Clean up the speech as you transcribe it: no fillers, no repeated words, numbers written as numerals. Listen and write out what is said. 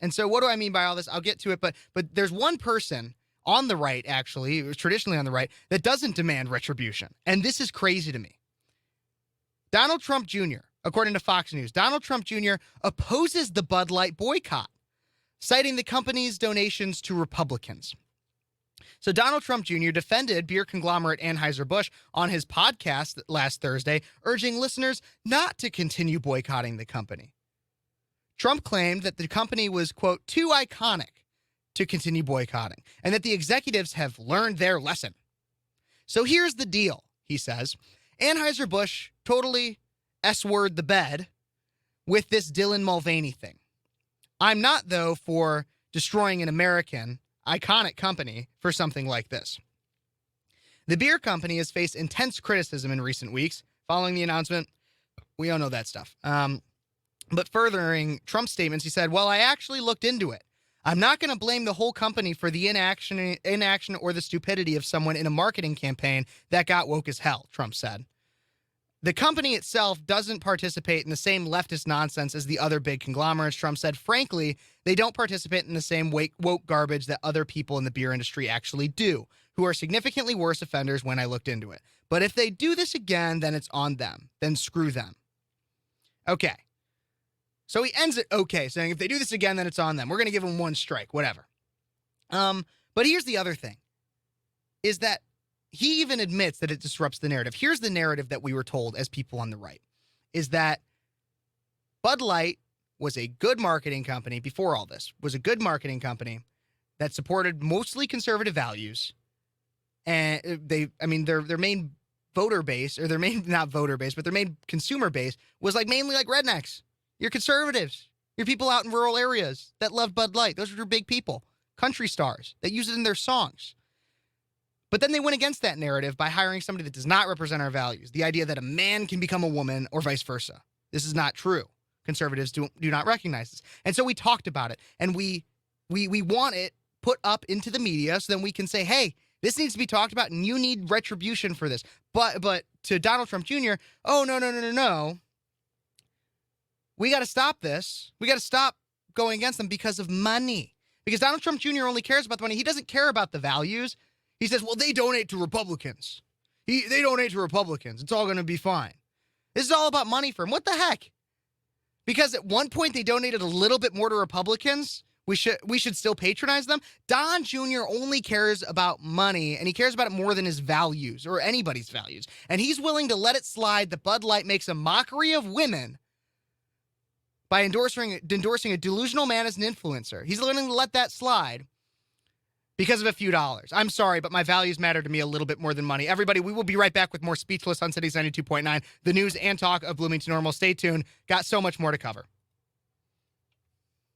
And so what do I mean by all this? I'll get to it, but there's one person on the right, actually, traditionally on the right, that doesn't demand retribution. And this is crazy to me. Donald Trump Jr., according to Fox News, Donald Trump Jr. opposes the Bud Light boycott, citing the company's donations to Republicans. So Donald Trump Jr. defended beer conglomerate Anheuser-Busch on his podcast last Thursday, urging listeners not to continue boycotting the company. Trump claimed that the company was, quote, too iconic to continue boycotting, and that the executives have learned their lesson. So here's the deal, he says. Anheuser-Busch totally S-word the bed with this Dylan Mulvaney thing. I'm not, though, for destroying an American iconic company for something like this. The beer company has faced intense criticism in recent weeks following the announcement. We all know that stuff. But furthering Trump's statements, he said, well, I actually looked into it. I'm not going to blame the whole company for the inaction or the stupidity of someone in a marketing campaign that got woke as hell, Trump said. The company itself doesn't participate in the same leftist nonsense as the other big conglomerates, Trump said. Frankly, they don't participate in the same woke garbage that other people in the beer industry actually do, who are significantly worse offenders when I looked into it. But if they do this again, then it's on them. Then screw them. Okay. So he ends it okay, saying if they do this again, then it's on them. We're going to give them one strike, whatever. But here's the other thing, is that he even admits that it disrupts the narrative. Here's the narrative that we were told as people on the right, is that Bud Light was a good marketing company before all this, was a good marketing company that supported mostly conservative values. And their main voter base, or their main, not voter base, but their main consumer base was mainly rednecks. You're conservatives. You're people out in rural areas that love Bud Light. Those are your big people, country stars that use it in their songs. But then they went against that narrative by hiring somebody that does not represent our values. The idea that a man can become a woman or vice versa. This is not true. Conservatives do not recognize this. And so we talked about it, and we want it put up into the media so then we can say, hey, this needs to be talked about and you need retribution for this. But to Donald Trump Jr., oh, no. We got to stop this. We got to stop going against them because of money. Because Donald Trump Jr. only cares about the money. He doesn't care about the values. He says, well, they donate to Republicans. They donate to Republicans. It's all going to be fine. This is all about money for him. What the heck? Because at one point they donated a little bit more to Republicans. We should still patronize them. Don Jr. only cares about money, and he cares about it more than his values or anybody's values. And he's willing to let it slide that Bud Light makes a mockery of women by endorsing a delusional man as an influencer. He's willing to let that slide because of a few dollars. I'm sorry, but my values matter to me a little bit more than money. Everybody, we will be right back with more Speechless on Cities 92.9, the news and talk of Bloomington Normal. Stay tuned. Got so much more to cover.